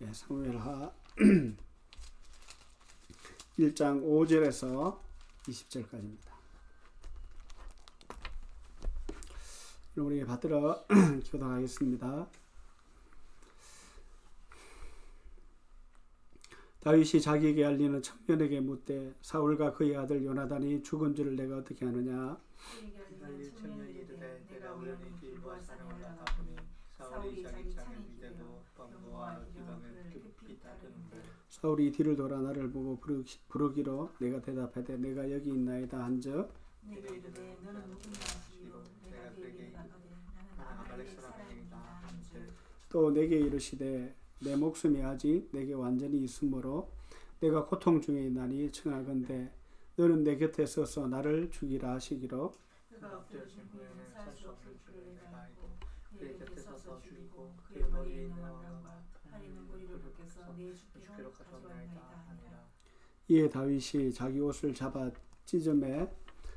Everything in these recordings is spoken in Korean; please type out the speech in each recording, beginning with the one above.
사무엘하 1장 5절에서 20절까지입니다. 우리 받들어 기도하겠습니다. 다윗이 자기에게 알리는 청년에게 묻되 사울과 그의 아들 요나단이 죽은 줄을 내가 어떻게 아느냐? 청년이 이르되 내가 우연히 길보아 산에 올라가 보니 사울이 자기 창에 기대고 병거와 기병을 급히 따르는데 사울이 뒤를 돌아 나를 보고 부르기로 내가 대답하되 내가 여기 있나이다 한즉 내게 이르되 너는 누구냐 하시기로 내가 그에게 이르되 나는 아말렉 사람이니이다 한즉 또 내게 이르시되 내 목숨이 아직 내게 완전히 있으므로 내가 고통 중에 있나니 청하건대 너는 내 곁에 서서 나를 죽이라 하시기로 그가 엎드려진 후에는 살 수 없을 줄을 내가 알고 그의 곁에 서서 죽이고 그의 머리에 있는 왕관과 팔에 있는 고리를 벗겨서 내 주께로 가져왔나이다 하니라. 이에 다윗이 자기 옷을 잡아 찢음에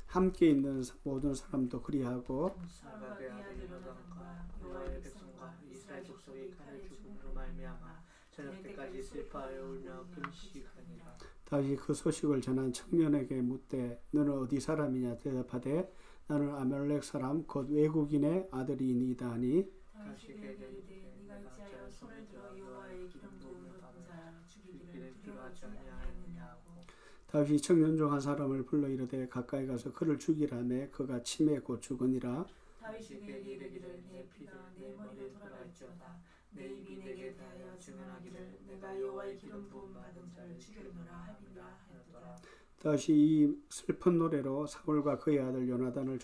함께 있는 모든 사람도 그리하고 사울과 그의 아들 요나단과 여호와의 백성과 이스라엘 족속이 칼에 죽음으로 말미암아 저녁 때까지 슬퍼하여 울며 금식하니라. 다윗이 그 소식을 전한 청년에게 묻되 너는 어디 사람이냐 대답하되 나는 아말렉 사람 곧 외국인의 아들이니이다 하니 다윗이 그에게 이르되 네가 어찌하여 손을 들어 여호와의 기름 부음을 받은 자를 죽이기를 두려워하지 아니하였느냐 하고 다윗이 청년 중 한 사람을 불러 이르되 가까이 가서 그를 죽이라매 그가 침에 곧 죽으니라. 다윗이 그에게 이르기를 내 피가 내 머리를 돌아갈지어다 내 입이 내게 대하여 증언하기를 내가 여호와의 기름 부음 받은 자를 죽였노라 하리라 하였더라. 다시 이 슬픈 노래로 사울과 그의 아들 요나단을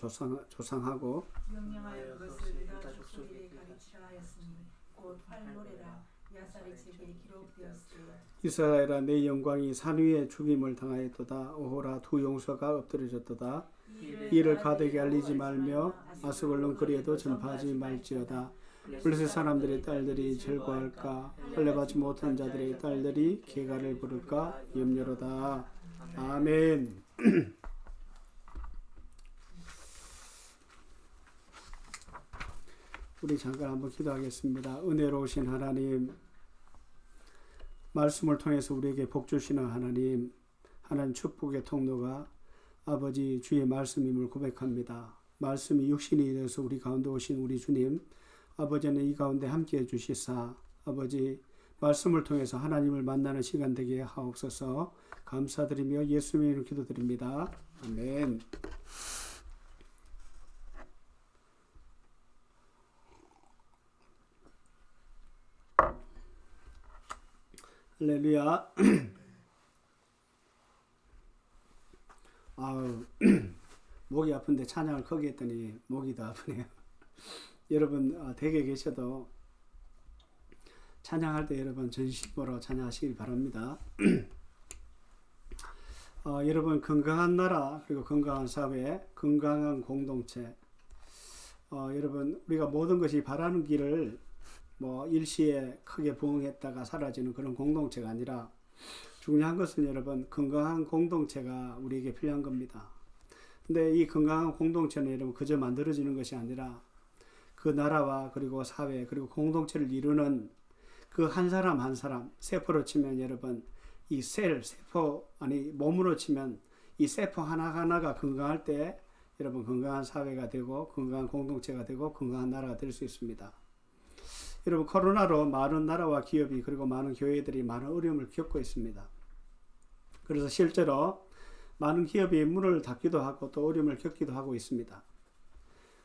조상하고 명령하여 그것을 유다 족속에게 가르치라 하였으니 곧 활노래라 야살의 책에 기록되었으되 이스라엘아 내 영광이 산 위에 죽임을 당하였도다. 오호라 두 용서가 엎드려졌도다. 이를 가되게 알리지 말며 아스글론 거리에도 전파하지 말지어다. 블레셋 사람들의 딸들이 절거할까 할례받지 못한 자들의 딸들이 계가를 부를까 염려로다. 아멘. 우리 잠깐 한번 기도하겠습니다. 은혜로우신 하나님, 말씀을 통해서 우리에게 복 주시는 하나님, 하나님 축복의 통로가 아버지 주의 말씀임을 고백합니다. 말씀이 육신이 되어서 우리 가운데 오신 우리 주님, 아버지는 이 가운데 함께해 주시사 아버지 말씀을 통해서 하나님을 만나는 시간 되게 하옵소서. 감사드리며 예수님의 이름으로 기도드립니다. 아멘. 할렐루야. 아우 목이 아픈데 찬양을 크게 했더니 목이 더 아프네요. 여러분 댁에 계셔도 찬양할 때 여러분 전심으로 찬양하시길 바랍니다. 여러분 건강한 나라 그리고 건강한 사회, 건강한 공동체. 여러분 우리가 모든 것이 바라는 길을 일시에 크게 부응했다가 사라지는 그런 공동체가 아니라 중요한 것은 여러분 건강한 공동체가 우리에게 필요한 겁니다. 근데 이 건강한 공동체는 여러분 그저 만들어지는 것이 아니라 그 나라와 그리고 사회 그리고 공동체를 이루는 그 한 사람 한 사람, 세포로 치면 여러분 이 세포 몸으로 치면 이 세포 하나하나가 건강할 때 여러분 건강한 사회가 되고 건강한 공동체가 되고 건강한 나라가 될 수 있습니다. 여러분 코로나로 많은 나라와 기업이 그리고 많은 교회들이 많은 어려움을 겪고 있습니다. 그래서 실제로 많은 기업이 문을 닫기도 하고 또 어려움을 겪기도 하고 있습니다.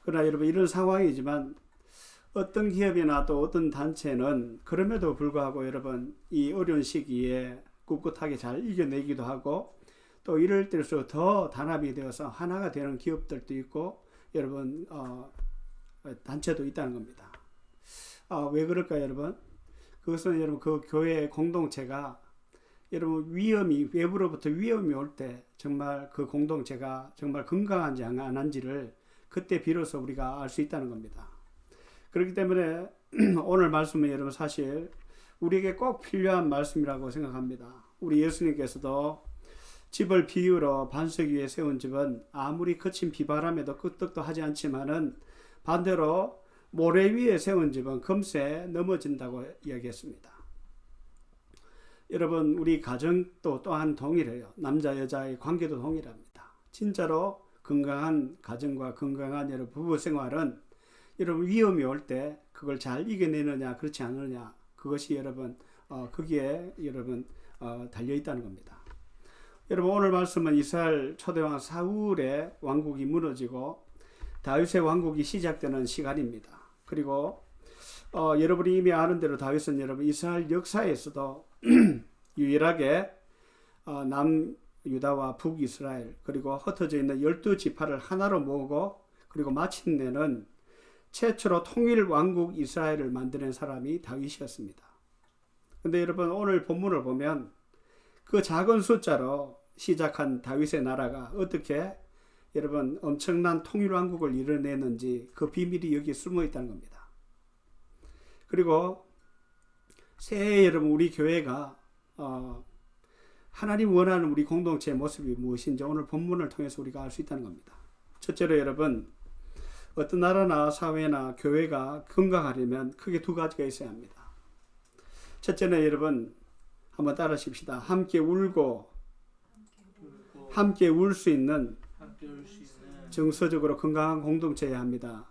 그러나 여러분 이런 상황이지만 어떤 기업이나 또 어떤 단체는 그럼에도 불구하고 여러분 이 어려운 시기에 꿋꿋하게 잘 이겨내기도 하고 또 이럴 때일수록 더 단합이 되어서 하나가 되는 기업들도 있고 여러분 단체도 있다는 겁니다. 왜 그럴까요, 여러분? 그것은 여러분 그 교회 공동체가 여러분 외부로부터 위험이 올 때 정말 그 공동체가 정말 건강한지 안 한지를 그때 비로소 우리가 알 수 있다는 겁니다. 그렇기 때문에 오늘 말씀은 여러분 사실 우리에게 꼭 필요한 말씀이라고 생각합니다. 우리 예수님께서도 집을 비유로 반석 위에 세운 집은 아무리 거친 비바람에도 끄떡도 하지 않지만은 반대로 모래 위에 세운 집은 금세 넘어진다고 이야기했습니다. 여러분 우리 가정도 또한 동일해요. 남자 여자의 관계도 동일합니다. 진짜로 건강한 가정과 건강한 여러분 부부 생활은 여러분 위험이 올 때 그걸 잘 이겨내느냐 그렇지 않느냐 그것이 여러분 거기에 여러분 달려 있다는 겁니다. 여러분 오늘 말씀은 이스라엘 초대왕 사울의 왕국이 무너지고 다윗의 왕국이 시작되는 시간입니다. 그리고 여러분이 이미 아는 대로 다윗은 여러분 이스라엘 역사에서도 유일하게 남유다와 북이스라엘 그리고 흩어져 있는 12지파를 하나로 모으고 그리고 마침내는 최초로 통일 왕국 이스라엘을 만드는 사람이 다윗이었습니다. 근데 여러분 오늘 본문을 보면 그 작은 숫자로 시작한 다윗의 나라가 어떻게 여러분 엄청난 통일 왕국을 이뤄내는지 그 비밀이 여기 숨어 있다는 겁니다. 그리고 새해 여러분 우리 교회가 하나님 원하는 우리 공동체의 모습이 무엇인지 오늘 본문을 통해서 우리가 알 수 있다는 겁니다. 첫째로 여러분 어떤 나라나 사회나 교회가 건강하려면 크게 두 가지가 있어야 합니다. 첫째는 여러분 한번 따라하십시다. 함께 울고 함께 울 수 있는 정서적으로 건강한 공동체여야 합니다.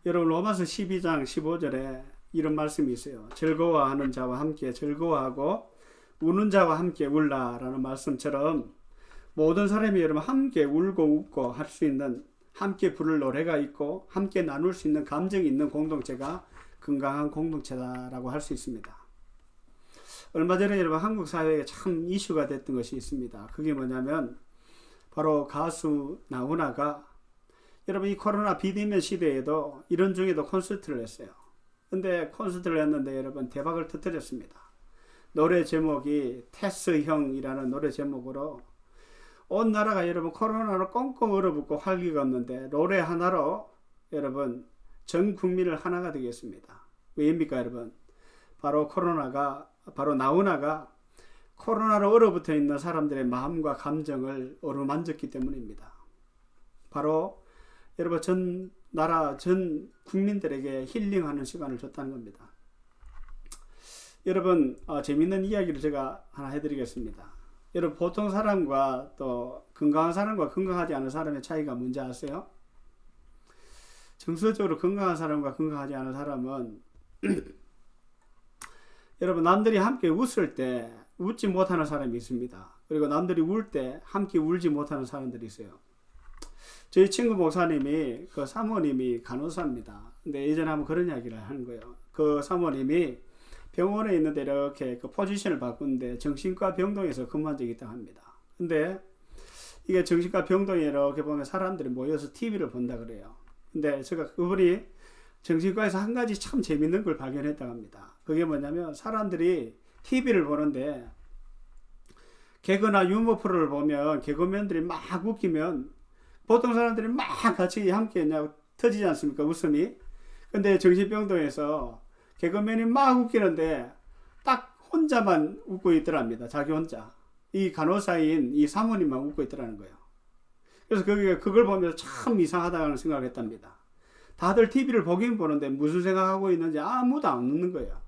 여러분 로마서 12장 15절에 이런 말씀이 있어요. 즐거워하는 자와 함께 즐거워하고 우는 자와 함께 울라라는 말씀처럼 모든 사람이 여러분 함께 울고 웃고 할 수 있는 함께 부를 노래가 있고 함께 나눌 수 있는 감정이 있는 공동체가 건강한 공동체다라고 할 수 있습니다. 얼마 전에 여러분 한국 사회에 참 이슈가 됐던 것이 있습니다. 그게 뭐냐면 바로 가수 나훈아가 여러분 이 코로나 비대면 시대에도 이런 중에도 콘서트를 했어요. 근데 콘서트를 했는데 여러분 대박을 터뜨렸습니다. 노래 제목이 테스형이라는 노래 제목으로 온 나라가 여러분 코로나로 꽁꽁 얼어붙고 활기가 없는데 노래 하나로 여러분 전 국민을 하나가 되겠습니다. 왜입니까 여러분? 바로 나훈아가 코로나로 얼어붙어 있는 사람들의 마음과 감정을 어루만졌기 때문입니다. 바로 여러분 전 나라 전 국민들에게 힐링하는 시간을 줬다는 겁니다. 여러분 재밌는 이야기를 제가 하나 해드리겠습니다. 여러분 보통 사람과 또 건강한 사람과 건강하지 않은 사람의 차이가 뭔지 아세요? 정서적으로 건강한 사람과 건강하지 않은 사람은 여러분 남들이 함께 웃을 때 웃지 못하는 사람이 있습니다. 그리고 남들이 울 때 함께 울지 못하는 사람들이 있어요. 저희 친구 목사님이 그 사모님이 간호사입니다. 근데 예전에 한번 그런 이야기를 하는 거예요. 그 사모님이 병원에 있는데 이렇게 그 포지션을 바꾸는데 정신과 병동에서 근무한 적이 있다고 합니다. 근데 이게 정신과 병동에 이렇게 보면 사람들이 모여서 TV를 본다 그래요. 근데 제가 그분이 정신과에서 한 가지 참 재밌는 걸 발견했다고 합니다. 그게 뭐냐면 사람들이 TV를 보는데 개그나 유머 프로를 보면 개그맨들이 막 웃기면 보통 사람들이 막 같이 함께 그냥 터지지 않습니까? 웃음이. 근데 정신병동에서 개그맨이 막 웃기는데 딱 혼자만 웃고 있더랍니다. 자기 혼자. 이 간호사인 이 사모님만 웃고 있더라는 거예요. 그래서 그걸 보면서 참 이상하다는 생각을 했답니다. 다들 TV를 보긴 보는데 무슨 생각하고 있는지 아무도 안 웃는 거예요.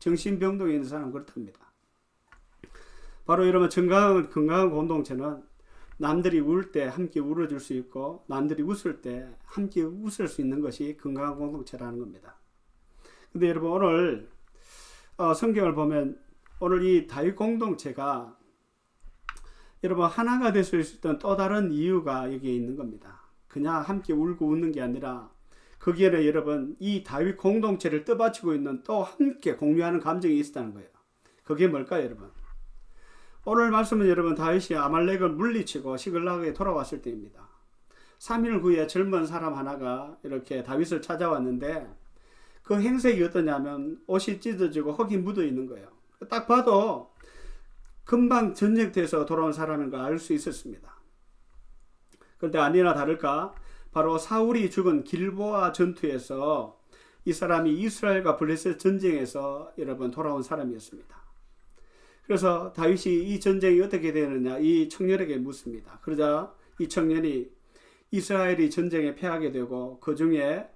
정신병동에 있는 사람은 그렇답니다. 바로 여러분 건강한 공동체는 남들이 울 때 함께 울어줄 수 있고 남들이 웃을 때 함께 웃을 수 있는 것이 건강한 공동체라는 겁니다. 근데 여러분 오늘 성경을 보면 오늘 이 다윗 공동체가 여러분 하나가 될 수 있었던 또 다른 이유가 여기에 있는 겁니다. 그냥 함께 울고 웃는 게 아니라 거기에는 여러분 이 다윗 공동체를 떠받치고 있는 또 함께 공유하는 감정이 있었다는 거예요. 그게 뭘까요 여러분? 오늘 말씀은 여러분 다윗이 아말렉을 물리치고 시글락에 돌아왔을 때입니다. 3일 후에 젊은 사람 하나가 이렇게 다윗을 찾아왔는데 그 행색이 어떠냐면 옷이 찢어지고 흙이 묻어 있는 거예요. 딱 봐도 금방 전쟁터에서 돌아온 사람인 걸 알 수 있었습니다. 그런데 아니나 다를까 바로 사울이 죽은 길보아 전투에서 이 사람이 이스라엘과 블레셋 전쟁에서 여러분 돌아온 사람이었습니다. 그래서 다윗이 이 전쟁이 어떻게 되느냐 이 청년에게 묻습니다. 그러자 이 청년이 이스라엘이 전쟁에 패하게 되고 그 중에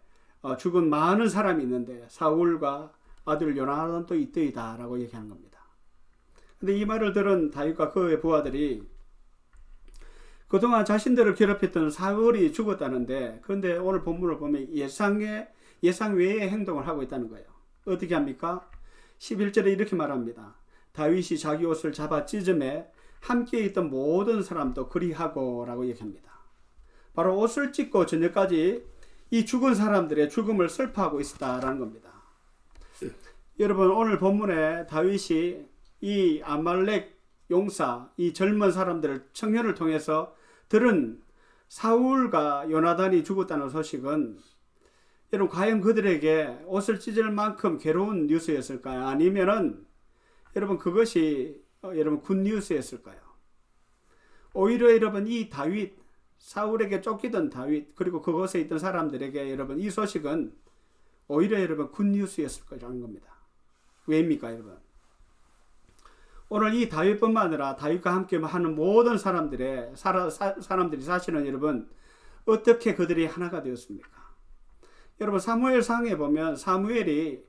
죽은 많은 사람이 있는데 사울과 아들 요나단도 이때이다라고 얘기하는 겁니다. 근데 이 말을 들은 다윗과 그의 부하들이 그동안 자신들을 괴롭혔던 사울이 죽었다는데, 그런데 오늘 본문을 보면 예상 외의 행동을 하고 있다는 거예요. 어떻게 합니까? 11절에 이렇게 말합니다. 다윗이 자기 옷을 잡아 찢음에 함께 있던 모든 사람도 그리하고 라고 얘기합니다. 바로 옷을 찢고 저녁까지 이 죽은 사람들의 죽음을 슬퍼하고 있었다라는 겁니다. 여러분, 오늘 본문에 다윗이 이 아말렉 용사, 이 젊은 사람들, 청년을 통해서 들은 사울과 요나단이 죽었다는 소식은 여러분, 과연 그들에게 옷을 찢을 만큼 괴로운 뉴스였을까요? 아니면은 여러분, 그것이 여러분 굿뉴스였을까요? 오히려 여러분, 이 다윗, 사울에게 쫓기던 다윗, 그리고 그곳에 있던 사람들에게 여러분, 이 소식은 오히려 여러분 굿뉴스였을 거라는 겁니다. 왜입니까, 여러분? 오늘 이 다윗뿐만 아니라 다윗과 함께 하는 모든 사람들이 사실은 여러분 어떻게 그들이 하나가 되었습니까? 여러분, 사무엘상에 보면 사무엘이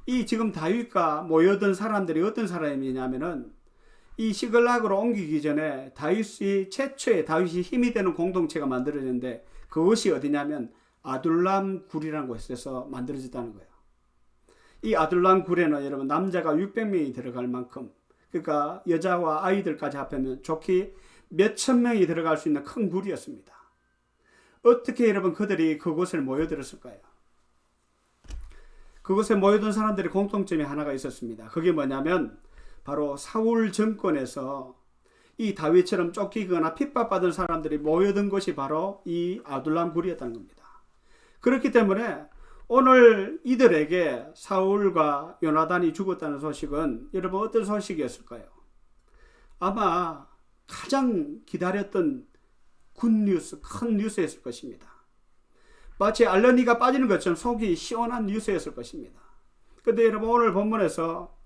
이 지금 다윗과 모여든 사람들이 어떤 사람이냐면은 이 시글락으로 옮기기 전에 최초의 다윗이 힘이 되는 공동체가 만들어졌는데, 그것이 어디냐면 아둘람 굴이라는 곳에서 만들어졌다는 거예요. 이 아둘람 굴에는 여러분 남자가 600명이 들어갈 만큼, 그러니까 여자와 아이들까지 합하면 좋게 몇천 명이 들어갈 수 있는 큰 굴이었습니다. 어떻게 여러분 그들이 그곳을 모여들었을까요? 그곳에 모여든 사람들의 공통점이 하나가 있었습니다. 그게 뭐냐면 바로 사울 정권에서 이 다윗처럼 쫓기거나 핍박받은 사람들이 모여든 것이 바로 이 아둘람 굴이었다는 겁니다. 그렇기 때문에 오늘 이들에게 사울과 요나단이 죽었다는 소식은 여러분 어떤 소식이었을까요? 아마 가장 기다렸던 굿뉴스, 큰 뉴스였을 것입니다. 마치 알러니가 빠지는 것처럼 속이 시원한 뉴스였을 것입니다. 그런데 여러분, 오늘 본문에서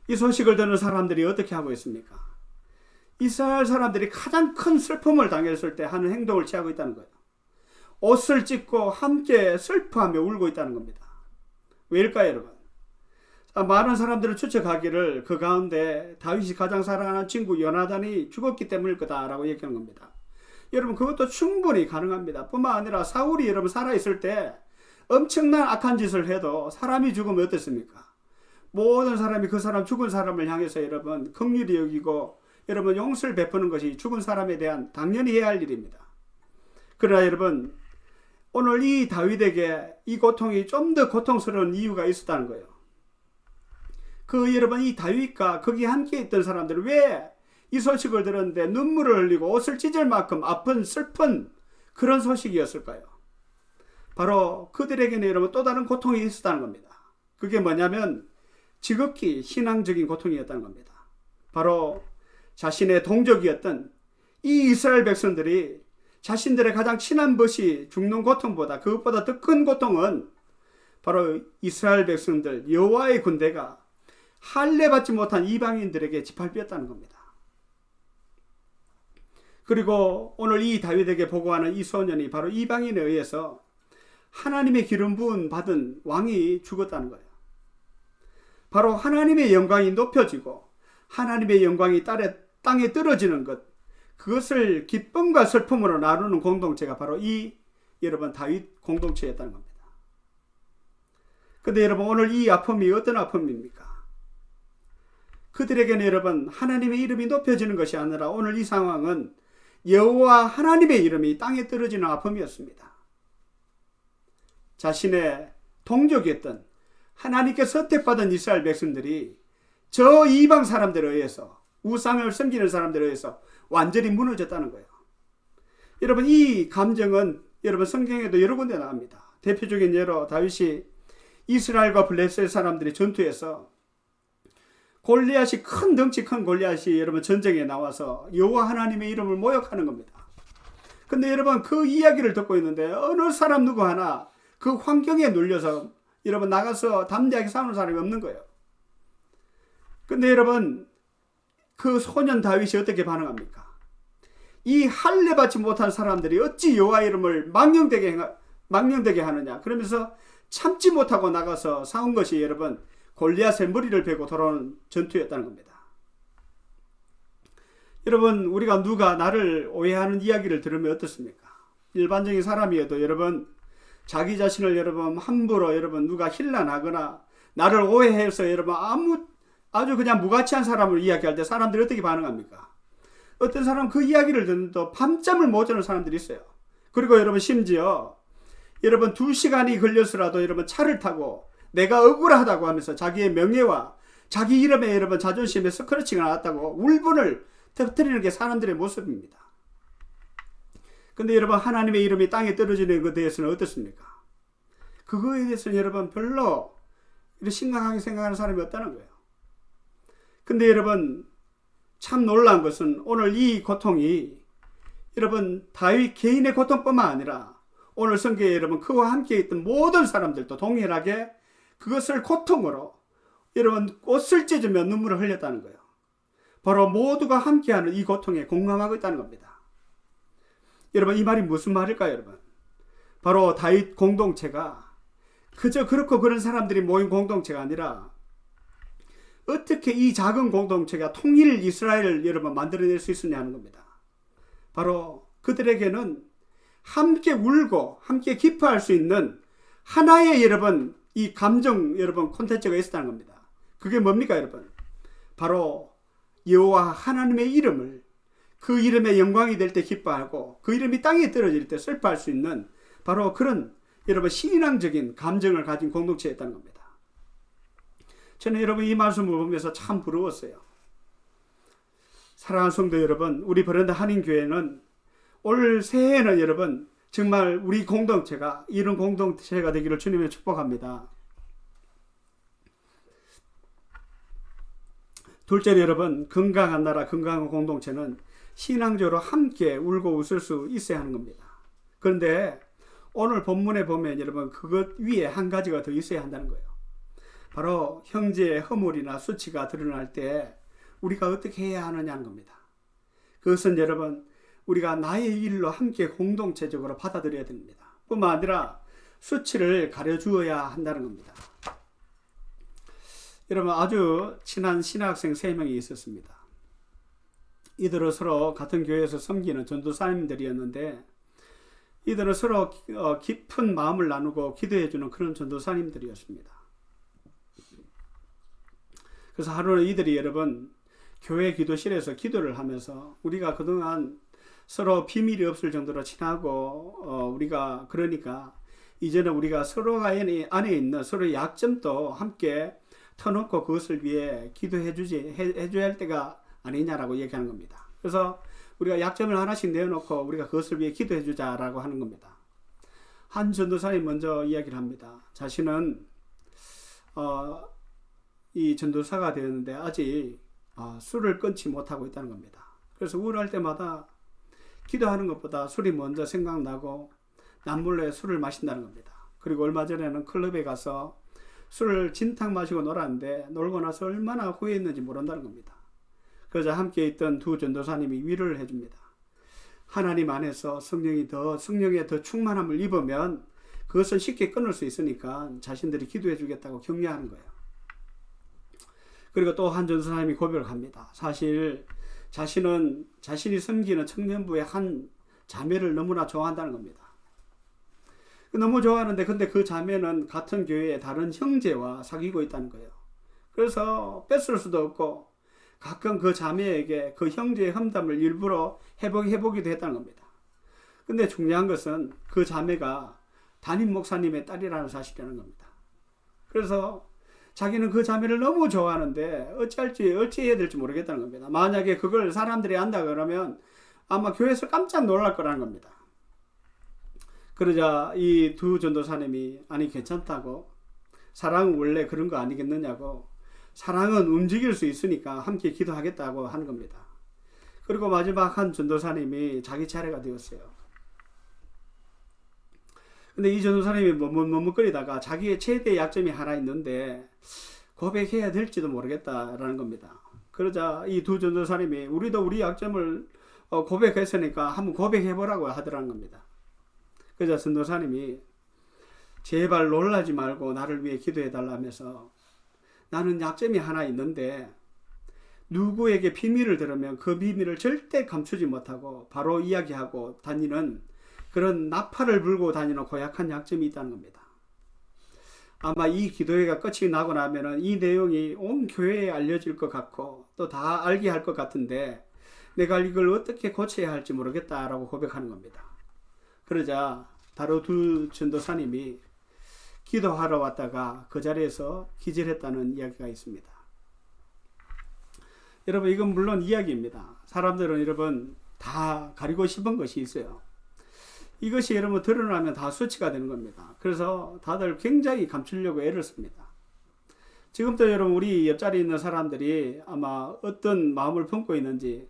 이 소식을 듣는 사람들이 어떻게 하고 있습니까? 이스라엘 사람들이 가장 큰 슬픔을 당했을 때 하는 행동을 취하고 있다는 거예요. 옷을 찢고 함께 슬퍼하며 울고 있다는 겁니다. 왜일까요, 여러분? 많은 사람들을 추측하기를 그 가운데 다윗이 가장 사랑하는 친구 요나단이 죽었기 때문일 거다라고 얘기하는 겁니다. 여러분, 그것도 충분히 가능합니다. 뿐만 아니라 사울이 여러분 살아있을 때 엄청난 악한 짓을 해도 사람이 죽으면 어떻습니까? 모든 사람이 그 사람, 죽은 사람을 향해서 여러분 긍휼히 여기고 여러분 용서를 베푸는 것이 죽은 사람에 대한 당연히 해야 할 일입니다. 그러나 여러분, 오늘 이 다윗에게 이 고통이 좀 더 고통스러운 이유가 있었다는 거예요. 여러분, 이 다윗과 거기 함께 있던 사람들은 왜 이 소식을 들었는데 눈물을 흘리고 옷을 찢을 만큼 아픈 슬픈 그런 소식이었을까요? 바로 그들에게는 여러분 또 다른 고통이 있었다는 겁니다. 그게 뭐냐면 지극히 신앙적인 고통이었다는 겁니다. 바로 자신의 동족이었던 이 이스라엘 백성들이 자신들의 가장 친한 벗이 죽는 고통보다, 그것보다 더 큰 고통은 바로 이스라엘 백성들, 여호와의 군대가 할례받지 못한 이방인들에게 짓밟혔다는 겁니다. 그리고 오늘 이 다윗에게 보고하는 이 소년이 바로 이방인에 의해서 하나님의 기름 부음 받은 왕이 죽었다는 거예요. 바로 하나님의 영광이 높여지고 하나님의 영광이 땅에 떨어지는 것, 그것을 기쁨과 슬픔으로 나누는 공동체가 바로 이 여러분 다윗 공동체였다는 겁니다. 그런데 여러분, 오늘 이 아픔이 어떤 아픔입니까? 그들에게는 여러분 하나님의 이름이 높여지는 것이 아니라 오늘 이 상황은 여호와 하나님의 이름이 땅에 떨어지는 아픔이었습니다. 자신의 동족이었던 하나님께 선택받은 이스라엘 백성들이 저 이방 사람들에 의해서, 우상을 섬기는 사람들에 의해서 완전히 무너졌다는 거예요. 여러분, 이 감정은 여러분 성경에도 여러 군데 나옵니다. 대표적인 예로 다윗이 이스라엘과 블레셋 사람들이 전투에서 골리앗이, 큰 덩치 큰 골리앗이 여러분 전쟁에 나와서 여호와 하나님의 이름을 모욕하는 겁니다. 근데 여러분 그 이야기를 듣고 있는데 어느 사람 누구 하나 그 환경에 눌려서 여러분 나가서 담대하게 싸우는 사람이 없는 거예요. 근데 여러분 그 소년 다윗이 어떻게 반응합니까? 이 할례 받지 못한 사람들이 어찌 여호와 이름을 망령되게 망령되게 하느냐. 그러면서 참지 못하고 나가서 싸운 것이 여러분 골리앗의 머리를 베고 돌아오는 전투였다는 겁니다. 여러분 우리가 누가 나를 오해하는 이야기를 들으면 어떻습니까? 일반적인 사람이어도 여러분 자기 자신을 여러분 함부로 여러분 누가 힐난하거나 나를 오해해서 여러분 아주 그냥 무가치한 사람을 이야기할 때 사람들이 어떻게 반응합니까? 어떤 사람은 그 이야기를 듣는데 밤잠을 못 자는 사람들이 있어요. 그리고 여러분 심지어 여러분 2시간이 걸려서라도 여러분 차를 타고 내가 억울하다고 하면서 자기의 명예와 자기 이름에 여러분 자존심에 스크래치가 나왔다고 울분을 터뜨리는 게 사람들의 모습입니다. 근데 여러분 하나님의 이름이 땅에 떨어지는 것에 대해서는 어떻습니까? 그거에 대해서는 여러분 별로 이렇게 심각하게 생각하는 사람이 없다는 거예요. 근데 여러분 참 놀라운 것은 오늘 이 고통이 여러분 다윗 개인의 고통뿐만 아니라 오늘 성경에 여러분 그와 함께 있던 모든 사람들도 동일하게 그것을 고통으로 여러분 옷을 찢으며 눈물을 흘렸다는 거예요. 바로 모두가 함께하는 이 고통에 공감하고 있다는 겁니다. 여러분 이 말이 무슨 말일까요 여러분? 바로 다윗 공동체가 그저 그렇고 그런 사람들이 모인 공동체가 아니라 어떻게 이 작은 공동체가 통일 이스라엘을 여러분 만들어낼 수 있었냐 하는 겁니다. 바로 그들에게는 함께 울고 함께 기뻐할 수 있는 하나의 여러분 이 감정 여러분 콘텐츠가 있었다는 겁니다. 그게 뭡니까 여러분? 바로 여호와 하나님의 이름을 그 이름의 영광이 될 때 기뻐하고 그 이름이 땅에 떨어질 때 슬퍼할 수 있는 바로 그런 여러분 신앙적인 감정을 가진 공동체였다는 겁니다. 저는 여러분 이 말씀을 보면서 참 부러웠어요. 사랑하는 성도 여러분, 우리 버른다 한인교회는 올 새해에는 여러분 정말 우리 공동체가 이런 공동체가 되기를 주님의 축복합니다. 둘째로 여러분 건강한 나라 건강한 공동체는 신앙적으로 함께 울고 웃을 수 있어야 하는 겁니다. 그런데 오늘 본문에 보면 여러분 그것 위에 한 가지가 더 있어야 한다는 거예요. 바로 형제의 허물이나 수치가 드러날 때 우리가 어떻게 해야 하느냐는 겁니다. 그것은 여러분 우리가 나의 일로 함께 공동체적으로 받아들여야 됩니다. 뿐만 아니라 수치를 가려주어야 한다는 겁니다. 여러분 아주 친한 신학생 3명이 있었습니다. 이들은 서로 같은 교회에서 섬기는 전도사님들이었는데 이들은 서로 깊은 마음을 나누고 기도해주는 그런 전도사님들이었습니다. 그래서 하루는 이들이 여러분 교회 기도실에서 기도를 하면서 우리가 그동안 서로 비밀이 없을 정도로 친하고 우리가 그러니까 이제는 우리가 서로가 안에 있는 서로의 약점도 함께 터놓고 그것을 위해 해줘야 할 때가 아니냐라고 얘기하는 겁니다. 그래서 우리가 약점을 하나씩 내어놓고 우리가 그것을 위해 기도해주자라고 하는 겁니다. 한 전도사님 먼저 이야기를 합니다. 자신은 이 전도사가 되었는데 아직 술을 끊지 못하고 있다는 겁니다. 그래서 우울할 때마다 기도하는 것보다 술이 먼저 생각나고 남몰래 술을 마신다는 겁니다. 그리고 얼마 전에는 클럽에 가서 술을 진탕 마시고 놀았는데 놀고 나서 얼마나 후회했는지 모른다는 겁니다. 그러자 함께 있던 두 전도사님이 위로를 해줍니다. 하나님 안에서 성령에 더 충만함을 입으면 그것을 쉽게 끊을 수 있으니까 자신들이 기도해 주겠다고 격려하는 거예요. 그리고 또 한 전도사님이 고백을 합니다. 사실 자신이 섬기는 청년부의 한 자매를 너무나 좋아한다는 겁니다. 너무 좋아하는데 근데 그 자매는 같은 교회의 다른 형제와 사귀고 있다는 거예요. 그래서 뺏을 수도 없고 가끔 그 자매에게 그 형제의 험담을 일부러 해보기도 했다는 겁니다. 근데 중요한 것은 그 자매가 담임 목사님의 딸이라는 사실이라는 겁니다. 그래서 자기는 그 자매를 너무 좋아하는데 어찌해야 될지 모르겠다는 겁니다. 만약에 그걸 사람들이 안다 그러면 아마 교회에서 깜짝 놀랄 거라는 겁니다. 그러자 이 두 전도사님이 아니 괜찮다고, 사랑은 원래 그런 거 아니겠느냐고, 사랑은 움직일 수 있으니까 함께 기도하겠다고 하는 겁니다. 그리고 마지막 한 전도사님이 자기 차례가 되었어요. 근데 이 전도사님이 머뭇거리다가 자기의 최대 약점이 하나 있는데 고백해야 될지도 모르겠다라는 겁니다. 그러자 이 두 전도사님이 우리도 우리 약점을 고백했으니까 한번 고백해보라고 하더라는 겁니다. 그러자 전도사님이 제발 놀라지 말고 나를 위해 기도해 달라면서 나는 약점이 하나 있는데 누구에게 비밀을 들으면 그 비밀을 절대 감추지 못하고 바로 이야기하고 다니는 그런 나팔을 불고 다니는 고약한 약점이 있다는 겁니다. 아마 이 기도회가 끝이 나고 나면은 이 내용이 온 교회에 알려질 것 같고 또 다 알게 할 것 같은데 내가 이걸 어떻게 고쳐야 할지 모르겠다라고 고백하는 겁니다. 그러자 바로 두 전도사님이 기도하러 왔다가 그 자리에서 기절했다는 이야기가 있습니다. 여러분 이건 물론 이야기입니다. 사람들은 여러분 다 가리고 싶은 것이 있어요. 이것이 여러분 드러나면 다 수치가 되는 겁니다. 그래서 다들 굉장히 감추려고 애를 씁니다. 지금도 여러분 우리 옆자리에 있는 사람들이 아마 어떤 마음을 품고 있는지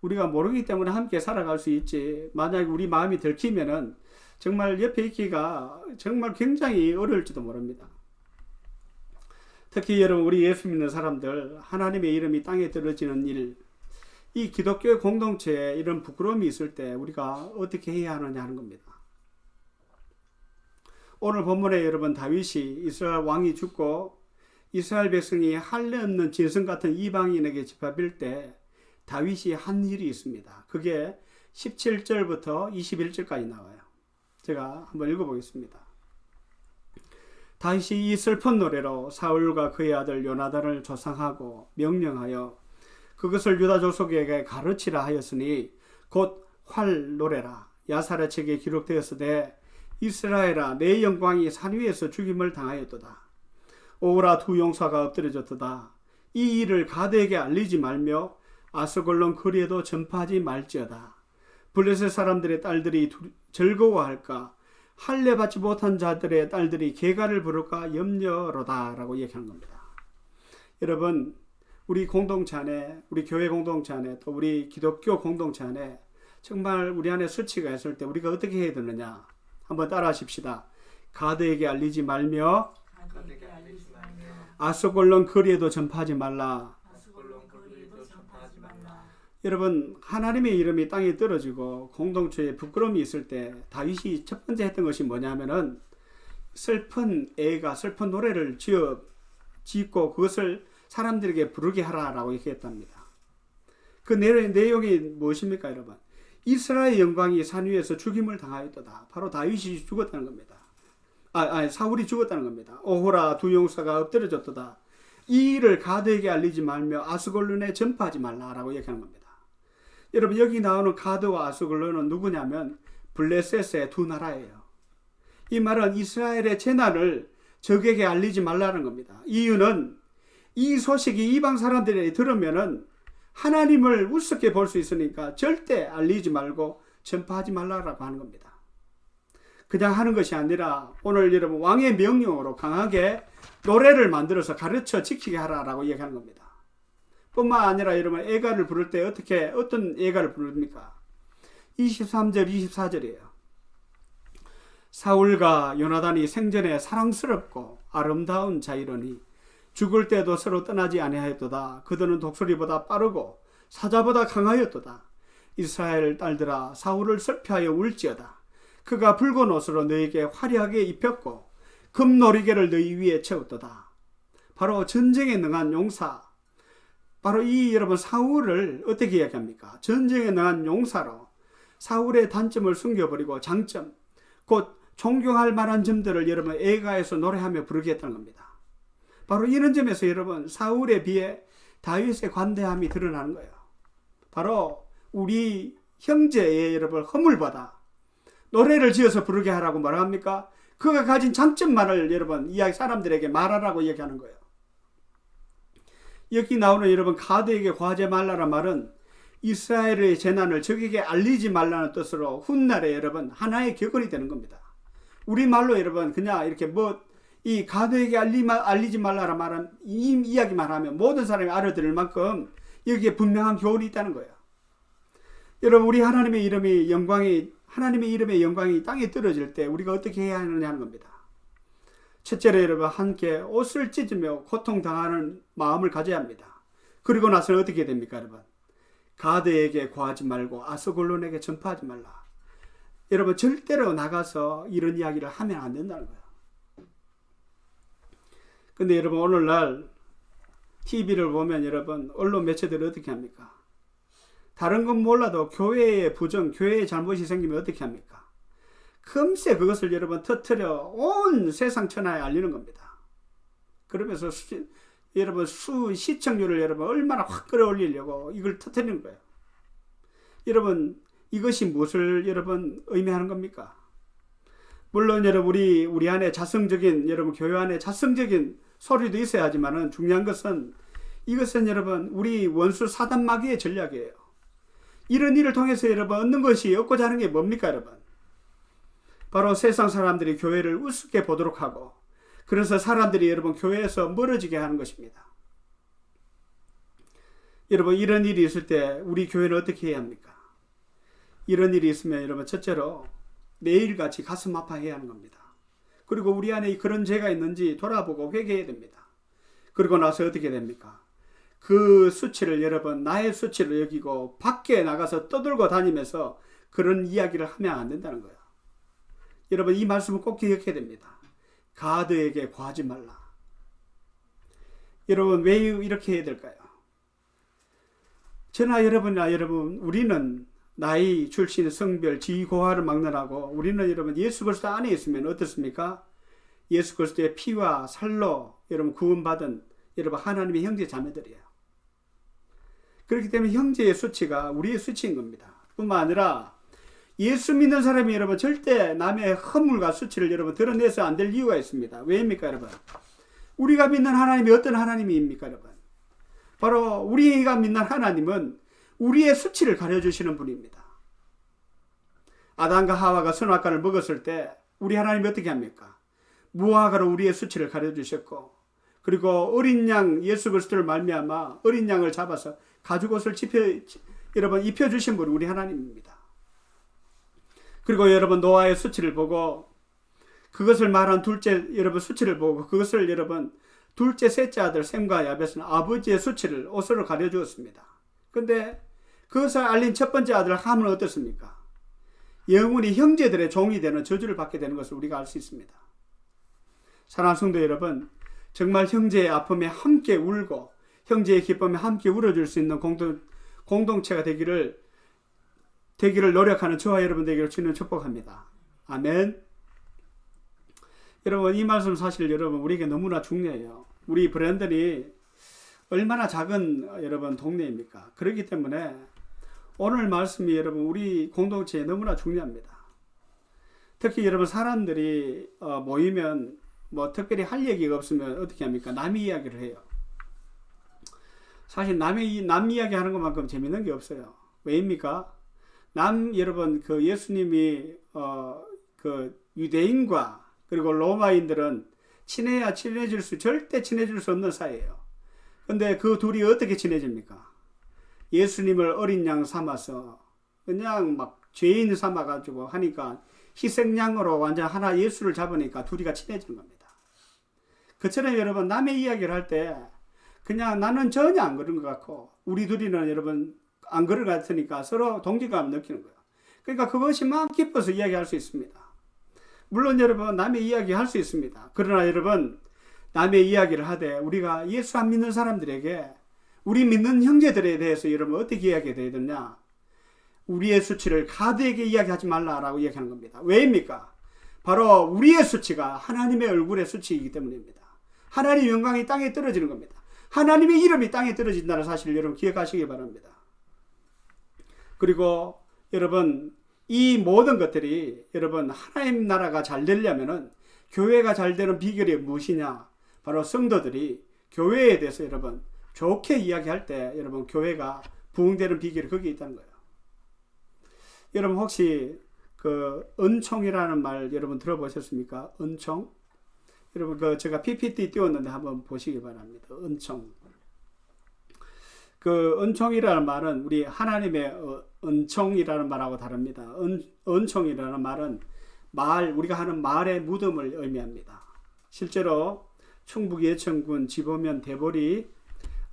우리가 모르기 때문에 함께 살아갈 수 있지, 만약 우리 마음이 들키면은 정말 옆에 있기가 정말 굉장히 어려울지도 모릅니다. 특히 여러분 우리 예수 믿는 사람들, 하나님의 이름이 땅에 떨어지는 일, 이 기독교의 공동체에 이런 부끄러움이 있을 때 우리가 어떻게 해야 하느냐 하는 겁니다. 오늘 본문에 여러분 다윗이 이스라엘 왕이 죽고 이스라엘 백성이 할례 없는 짐승 같은 이방인에게 집합일 때 다윗이 한 일이 있습니다. 그게 17절부터 21절까지 나와요. 제가 한번 읽어보겠습니다. 다윗이 이 슬픈 노래로 사울과 그의 아들 요나단을 조상하고 명령하여 그것을 유다 족속에게 가르치라 하였으니 곧 활 노래라. 야살의 책에 기록되었으되 이스라엘아 내 영광이 산 위에서 죽임을 당하였도다. 오라 두 용사가 엎드려졌도다. 이 일을 가드에게 알리지 말며 아스골론 거리에도 전파하지 말지어다. 블레셋 사람들의 딸들이 즐거워할까? 할례 받지 못한 자들의 딸들이 계가를 부를까 염려로다 라고 얘기하는 겁니다. 여러분 우리 공동체 안에, 우리 교회 공동체 안에, 또 우리 기독교 공동체 안에 정말 우리 안에 수치가 있을 때 우리가 어떻게 해야 되느냐 한번 따라 하십시다. 가드에게 알리지 말며 아스골론 거리에도 전파하지 말라. 여러분 하나님의 이름이 땅에 떨어지고 공동체에 부끄러움이 있을 때 다윗이 첫 번째 했던 것이 뭐냐면은 슬픈 노래를 짓고 그것을 사람들에게 부르게 하라라고 얘기했답니다. 그 내용이 무엇입니까 여러분? 이스라엘의 영광이 산 위에서 죽임을 당하였도다. 바로 다윗이 죽었다는 겁니다. 사울이 죽었다는 겁니다. 오호라 두 용사가 엎드려졌도다. 이 일을 가드에게 알리지 말며 아스골론에 전파하지 말라라고 얘기하는 겁니다. 여러분 여기 나오는 가드와 아스골론은 누구냐면 블레셋의 두 나라예요. 이 말은 이스라엘의 재난을 적에게 알리지 말라는 겁니다. 이유는 이 소식이 이방 사람들이 들으면은 하나님을 우습게 볼 수 있으니까 절대 알리지 말고 전파하지 말라라고 하는 겁니다. 그냥 하는 것이 아니라 오늘 여러분 왕의 명령으로 강하게 노래를 만들어서 가르쳐 지키게 하라라고 얘기하는 겁니다. 뿐만 아니라 여러분 애가를 부를 때 어떤 애가를 부릅니까? 23절 24절이에요. 사울과 요나단이 생전에 사랑스럽고 아름다운 자이러니 죽을 때도 서로 떠나지 아니하였도다. 그들은 독수리보다 빠르고 사자보다 강하였도다. 이스라엘 딸들아 사울을 슬피하여 울지어다. 그가 붉은 옷으로 너에게 화려하게 입혔고 금노리개를 너희 위에 채웠도다. 바로 전쟁에 능한 용사, 바로 이 여러분 사울을 어떻게 이야기합니까? 전쟁에 능한 용사로 사울의 단점을 숨겨버리고 장점, 곧 존경할 만한 점들을 여러분 애가에서 노래하며 부르겠다는 겁니다. 바로 이런 점에서 여러분 사울에 비해 다윗의 관대함이 드러나는 거예요. 바로 우리 형제의 여러분 허물보다 노래를 지어서 부르게 하라고 말합니까? 그가 가진 장점만을 여러분 사람들에게 말하라고 얘기하는 거예요. 여기 나오는 여러분 가드에게 구하지 말라는 말은 이스라엘의 재난을 적에게 알리지 말라는 뜻으로 훗날에 여러분 하나의 격언이 되는 겁니다. 우리말로 여러분 그냥 이렇게 이 가드에게 알리지 말라라 말은 이 이야기만 하면 모든 사람이 알아들을 만큼 여기에 분명한 교훈이 있다는 거예요. 여러분 우리 하나님의 이름의 영광이 땅에 떨어질 때 우리가 어떻게 해야 하느냐 하는 겁니다. 첫째로 여러분 함께 옷을 찢으며 고통당하는 마음을 가져야 합니다. 그리고 나서는 어떻게 됩니까 여러분? 가드에게 구하지 말고 아스골론에게 전파하지 말라. 여러분 절대로 나가서 이런 이야기를 하면 안 된다는 거예요. 근데 여러분 오늘날 TV를 보면 여러분 언론 매체들이 어떻게 합니까? 다른 건 몰라도 교회의 부정, 교회의 잘못이 생기면 어떻게 합니까? 금세 그것을 여러분 터뜨려 온 세상 천하에 알리는 겁니다. 그러면서 여러분 시청률을 여러분 얼마나 확 끌어올리려고 이걸 터뜨리는 거예요. 여러분 이것이 무엇을 여러분 의미하는 겁니까? 물론 여러분 우리 안에 자성적인 여러분 교회 안에 자성적인 소리도 있어야 하지만은 중요한 것은 이것은 여러분 우리 원수 사단 마귀의 전략이에요. 이런 일을 통해서 여러분 얻는 것이 얻고자 하는 게 뭡니까 여러분? 바로 세상 사람들이 교회를 우습게 보도록 하고 그래서 사람들이 여러분 교회에서 멀어지게 하는 것입니다. 여러분 이런 일이 있을 때 우리 교회는 어떻게 해야 합니까? 이런 일이 있으면 여러분 첫째로 매일같이 가슴 아파해야 하는 겁니다. 그리고 우리 안에 그런 죄가 있는지 돌아보고 회개해야 됩니다. 그리고 나서 어떻게 됩니까? 그 수치를 여러분 나의 수치를 여기고 밖에 나가서 떠들고 다니면서 그런 이야기를 하면 안 된다는 거예요. 여러분 이 말씀을 꼭 기억해야 됩니다. 가드에게 과하지 말라. 여러분 왜 이렇게 해야 될까요? 저나 여러분이나 여러분 우리는 나이, 출신, 성별, 지위, 고하를 막론하고 우리는 여러분 예수 그리스도 안에 있으면 어떻습니까? 예수 그리스도의 피와 살로 여러분 구원받은 여러분 하나님의 형제 자매들이에요. 그렇기 때문에 형제의 수치가 우리의 수치인 겁니다. 뿐만 아니라 예수 믿는 사람이 여러분 절대 남의 허물과 수치를 여러분 드러내서 안 될 이유가 있습니다. 왜입니까 여러분? 우리가 믿는 하나님이 어떤 하나님입니까 여러분? 바로 우리가 믿는 하나님은 우리의 수치를 가려주시는 분입니다. 아담과 하와가 선악과를 먹었을 때 우리 하나님이 어떻게 합니까? 무화과로 우리의 수치를 가려주셨고 그리고 어린 양 예수 그리스도를 말미암아 어린 양을 잡아서 가죽옷을 여러분 입혀주신 분이 우리 하나님입니다. 그리고 여러분 노아의 수치를 보고 그것을 말한 둘째 여러분 수치를 보고 그것을 여러분 둘째 셋째 아들 셈과 야벳은 아버지의 수치를 옷으로 가려주었습니다. 근데 그것을 알린 첫 번째 아들 함은 어떻습니까? 영원히 형제들의 종이 되는 저주를 받게 되는 것을 우리가 알 수 있습니다. 사랑하는 성도 여러분, 정말 형제의 아픔에 함께 울고 형제의 기쁨에 함께 울어줄 수 있는 공동체가 되기를 노력하는 저와 여러분 되기를 주님 축복합니다. 아멘. 여러분 이 말씀 사실 여러분 우리에게 너무나 중요해요. 우리 브랜든이 얼마나 작은 여러분 동네입니까? 그렇기 때문에 오늘 말씀이 여러분 우리 공동체에 너무나 중요합니다. 특히 여러분 사람들이 모이면 뭐 특별히 할 얘기가 없으면 어떻게 합니까? 남 이야기를 해요. 사실 남 이야기 하는 것만큼 재밌는 게 없어요. 왜입니까? 여러분 그 예수님이 그 유대인과 그리고 로마인들은 절대 친해질 수 없는 사이예요. 근데 그 둘이 어떻게 친해집니까? 예수님을 어린 양 삼아서 그냥 막 죄인 삼아가지고 하니까 희생양으로 완전 하나 예수를 잡으니까 둘이가 친해진 겁니다. 그처럼 여러분 남의 이야기를 할 때 그냥 나는 전혀 안 그런 것 같고 우리 둘이는 여러분 안 그런 것 같으니까 서로 동지감을 느끼는 거예요. 그러니까 그것이 마음 깊어서 이야기할 수 있습니다. 물론 여러분 남의 이야기 할 수 있습니다. 그러나 여러분 남의 이야기를 하되 우리가 예수 안 믿는 사람들에게 우리 믿는 형제들에 대해서 여러분 어떻게 이야기해야 되느냐? 우리의 수치를 가드에게 이야기하지 말라라고 이야기하는 겁니다. 왜입니까? 바로 우리의 수치가 하나님의 얼굴의 수치이기 때문입니다. 하나님의 영광이 땅에 떨어지는 겁니다. 하나님의 이름이 땅에 떨어진다는 사실을 여러분 기억하시기 바랍니다. 그리고 여러분 이 모든 것들이 여러분 하나님 나라가 잘 되려면은 교회가 잘 되는 비결이 무엇이냐? 바로 성도들이 교회에 대해서 여러분 좋게 이야기할 때 여러분 교회가 부흥되는 비결이 거기에 있다는 거예요. 여러분 혹시 그 은총이라는 말 여러분 들어보셨습니까? 은총? 여러분 제가 PPT 띄웠는데 한번 보시기 바랍니다. 은총. 그 은총이라는 말은 우리 하나님의 은총이라는 말하고 다릅니다. 은총이라는 말은 우리가 하는 말의 무덤을 의미합니다. 실제로 충북 예천군 지보면 대중리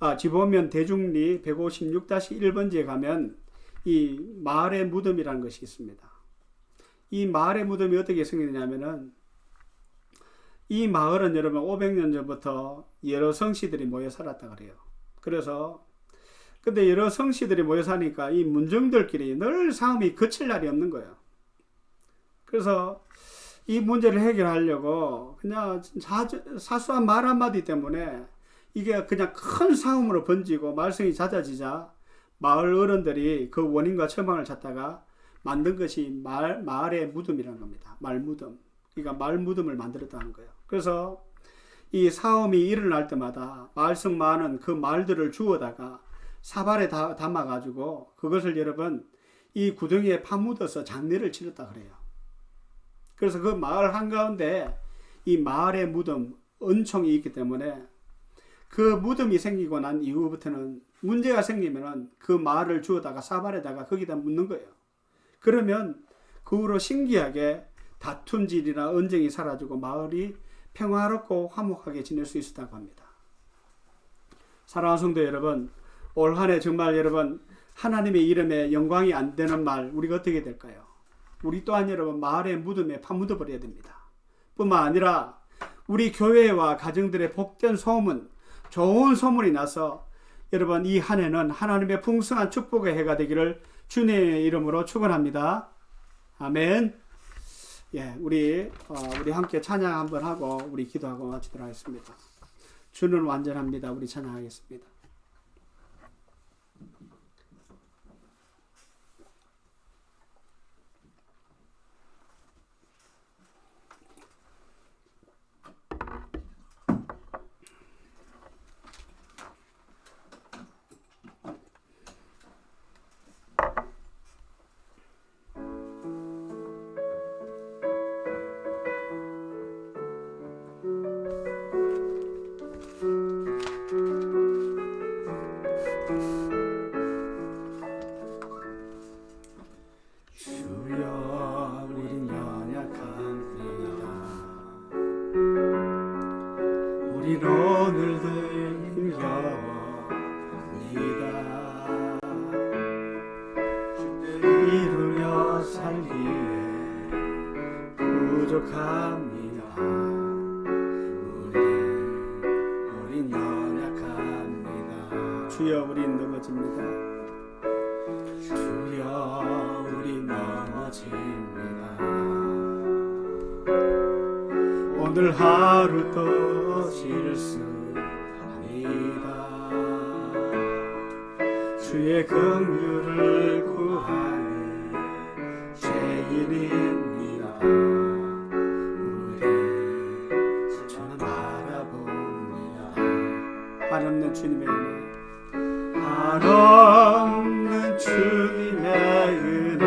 156-1번지에 가면 이 마을의 무덤이라는 것이 있습니다. 이 마을의 무덤이 어떻게 생겼냐면은 이 마을은 여러분 500년 전부터 여러 성씨들이 모여 살았다 그래요. 그래서 근데 여러 성씨들이 모여 사니까 이 문정들끼리 늘 싸움이 그칠 날이 없는 거예요. 그래서 이 문제를 해결하려고 그냥 사소한 말 한마디 때문에 이게 그냥 큰 싸움으로 번지고 말썽이 잦아지자 마을 어른들이 그 원인과 처방을 찾다가 만든 것이 마을의 무덤이라는 겁니다. 말무덤. 그러니까 말무덤을 만들었다는 거예요. 그래서 이 싸움이 일어날 때마다 말썽 많은 그 말들을 주워다가 사발에 담아가지고 그것을 여러분 이 구덩이에 파묻어서 장례를 치렀다 그래요. 그래서 그 마을 한가운데 이 마을의 무덤 은총이 있기 때문에 그 무덤이 생기고 난 이후부터는 문제가 생기면은 그 마을을 주워다가 사발에다가 거기다 묻는 거예요. 그러면 그 후로 신기하게 다툼질이나 언쟁이 사라지고 마을이 평화롭고 화목하게 지낼 수 있었다고 합니다. 사랑하는 성도 여러분, 올 한 해 정말 여러분 하나님의 이름에 영광이 안 되는 말 우리가 어떻게 될까요? 우리 또한 여러분 마을의 무덤에 파묻어 버려야 됩니다. 뿐만 아니라 우리 교회와 가정들의 복된 소문, 좋은 소문이 나서 여러분 이 한 해는 하나님의 풍성한 축복의 해가 되기를 주님의 이름으로 축원합니다. 아멘. 예, 우리 함께 찬양 한번 하고 우리 기도하고 마치도록 하겠습니다. 주는 완전합니다. 우리 찬양하겠습니다. 우린 오늘도 힘겨워합니다. 이루며 살기에 부족합니다. 우린 연약합니다. 주여 우린 넘어집니다. 주여 우린 넘어집니다. 오늘 하루도 실수합니다. 주의 긍휼을 구하는 죄인입니다. 우리 주는 바라봅니다. 한없는 주님의 은혜, 한없는 주님의 은혜,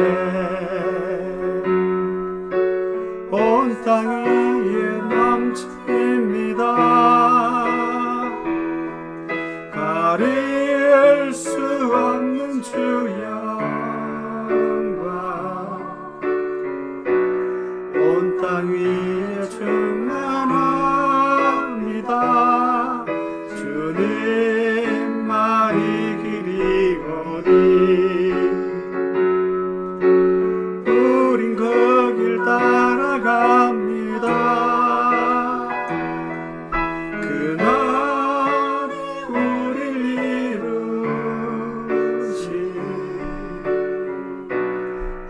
온 땅 위에 넘칩니다. 가릴 수 없는 주 영광, 온 땅 위에 충만합니다. 주님만이 길이오니 우린 그 길 따라갑니다. 그날이 우릴 이루신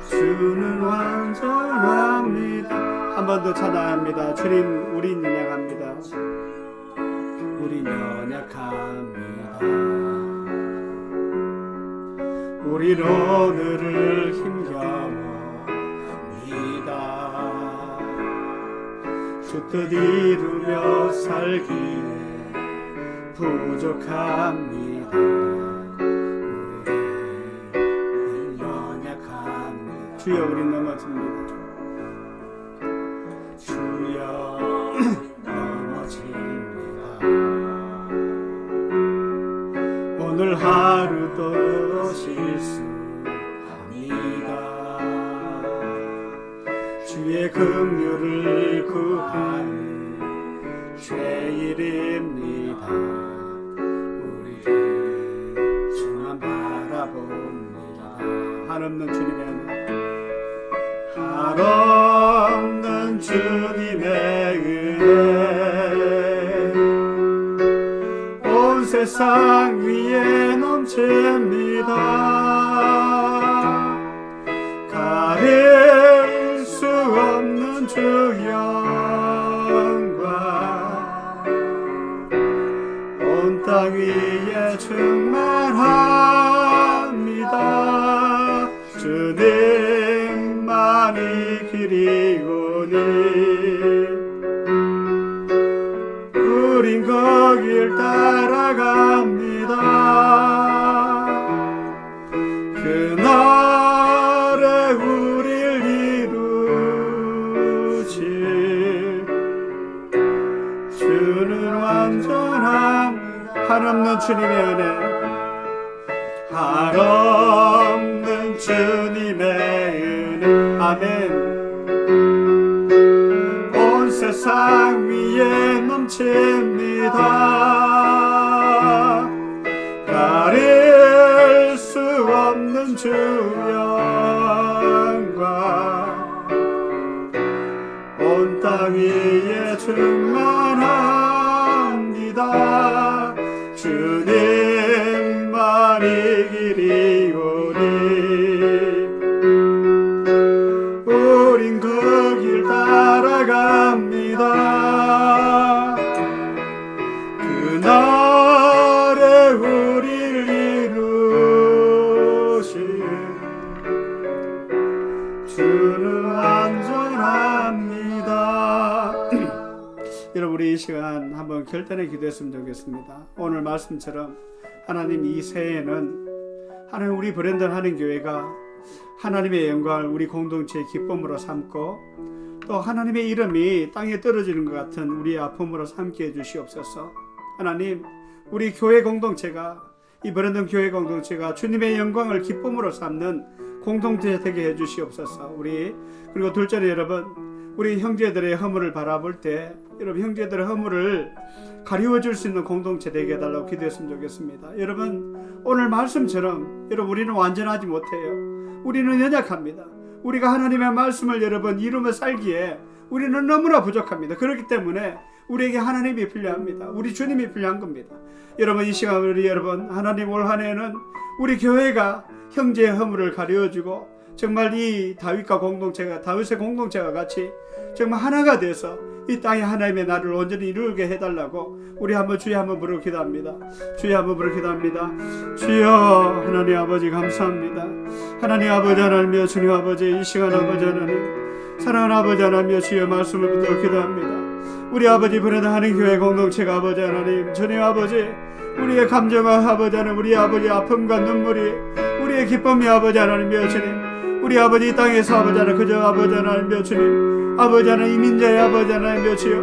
주는 완전합니다. 한 번 더 찬양합니다. 주님 우린 연약합니다. 우린 연약합니다. 우린 오늘을 힘겨워합니다. 주 뜻 이루며 살기에 부족합니다. 우린 연약합니다. 주여 우린 넘어집니다. 주여 넘어집니다. 오늘 하루도 실수합니다. 주의 긍휼을 구하는 죄인입니다. 우리 주만 바라봅니다. 한없는 주님의 은혜, 한없는 주님의 은혜, 세상 위에 넘칩니다. 가릴 수 없는 주 영광 온 땅 위에 충만합니다. 주님만이 길이오니 우린 거길 따라갑니다. 그날에 우릴 이루실 주는 완전함 한없는 주님의 은혜 한없는 주님의 은혜 아멘. 온 세상 위에 넘칩니다. 가릴 수 없는 주 영광 온 땅 위에 충만합니다. 주님만이 길이오니 우린 그 길 따라갑니다. 그날에 우릴 이루실 주는 완전합니다. 여러분 우리 이 시간 한번 결단의 기도했으면 좋겠습니다. 오늘 말씀처럼 하나님 이 새해에는 하나님 우리 브랜든 한인교회가 하나님의 영광을 우리 공동체의 기쁨으로 삼고 또 하나님의 이름이 땅에 떨어지는 것 같은 우리의 아픔으로 삼게 해주시옵소서. 하나님 우리 교회 공동체가 이 브랜든 교회 공동체가 주님의 영광을 기쁨으로 삼는 공동체 되게 해주시옵소서. 우리 그리고 둘째로 여러분 우리 형제들의 허물을 바라볼 때 여러분 형제들의 허물을 가리워줄 수 있는 공동체 되게 해달라고 기도했으면 좋겠습니다. 여러분 오늘 말씀처럼 여러분 우리는 완전하지 못해요. 우리는 연약합니다. 우리가 하나님의 말씀을 여러분 이루며 살기에 우리는 너무나 부족합니다. 그렇기 때문에 우리에게 하나님이 필요합니다. 우리 주님이 필요한 겁니다. 여러분 이 시간 우리 여러분 하나님 올 한 해는 우리 교회가 형제의 허물을 가려주고 정말 이 다윗과 공동체가 다윗의 공동체가 같이 정말 하나가 돼서 이 땅에 하나님의 나라를 온전히 이루게 해달라고 우리 한번 주여 한번 부르고 기도합니다. 주여 한번 부르고 기도합니다. 주여 하나님 아버지 감사합니다. 하나님 아버지 하나님이여 주님 아버지 이 시간 아버지 하나님 사랑하는 아버지 하나님이여 주여 말씀을 붙들고 기도합니다. 우리 아버지 브랜든 한인교회 공동체가 아버지 하나님 주님 아버지 우리의 감정과 아버지 하나님 우리 아버지 아픔과 눈물이 우리의 기쁨이 아버지 하나님이여 주님 우리 아버지 이 땅에서 아버지 하나님 그저 아버지 하나님이여 주님 아버지 하나님 이민자의 아버지 하나님이여 주여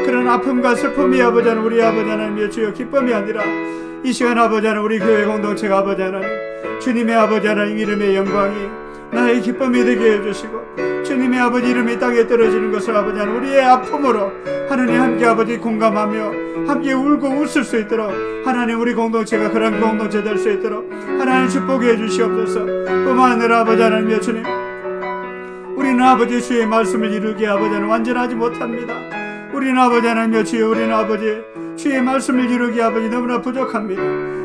그런 아픔과 슬픔이 아버지 하나님 우리 아버지 하나님이여 주여 기쁨이 아니라 이 시간 아버지 하나님 우리 교회 공동체가 아버지 하나님 주님의 아버지 하나님 이름의 영광이 나의 기쁨이 되게 해주시고 주님의 아버지 이름이 땅에 떨어지는 것을 아버지 하나님 우리의 아픔으로 하나님 함께 아버지 공감하며 함께 울고 웃을 수 있도록 하나님 우리 공동체가 그런 공동체 될 수 있도록 하나님 축복해 주시옵소서. 뿐만 아니라 아버지 하나님이여 주님 우리는 아버지 주의 말씀을 이루기에 아버지 하나님 완전하지 못합니다. 우리는 아버지 하나님이여 주여 우리는 아버지 주의 말씀을 이루기에 아버지 너무나 부족합니다.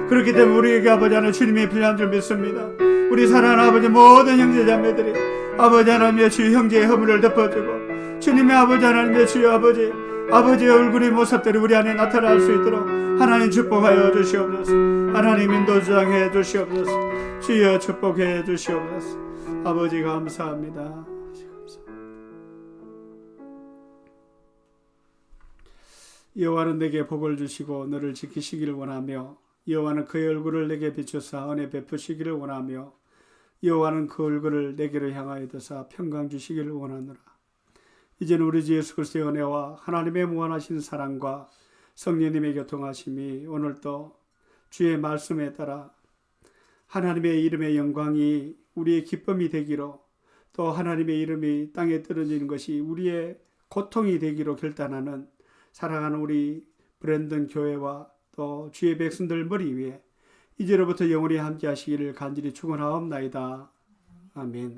그렇기 때문에 우리에게 아버지 하나님 주님이 필요한 줄 믿습니다. 우리 사랑하는 아버지 모든 형제자매들이 아버지 하나님의 주의 형제의 허물을 덮어주고 주님의 아버지 하나님의 주의 아버지의 얼굴의 모습들이 우리 안에 나타날 수 있도록 하나님 축복하여 주시옵소서. 하나님 인도주장해 주시옵소서. 주여 축복해 주시옵소서. 아버지 감사합니다. 여호와는 내게 복을 주시고 너를 지키시기를 원하며 여호와는 그의 얼굴을 내게 비추사 은혜 베푸시기를 원하며 여호와는 그 얼굴을 내게로 향하여 드사 평강 주시기를 원하노라. 이제는 우리 주 예수 그리스도의 은혜와 하나님의 무한하신 사랑과 성령님의 교통하심이 오늘도 주의 말씀에 따라 하나님의 이름의 영광이 우리의 기쁨이 되기로 또 하나님의 이름이 땅에 떨어지는 것이 우리의 고통이 되기로 결단하는 사랑하는 우리 브랜든 교회와 또 주의 백성들 머리 위에 이제로부터 영원히 함께 하시기를 간절히 축원하옵나이다. 아멘.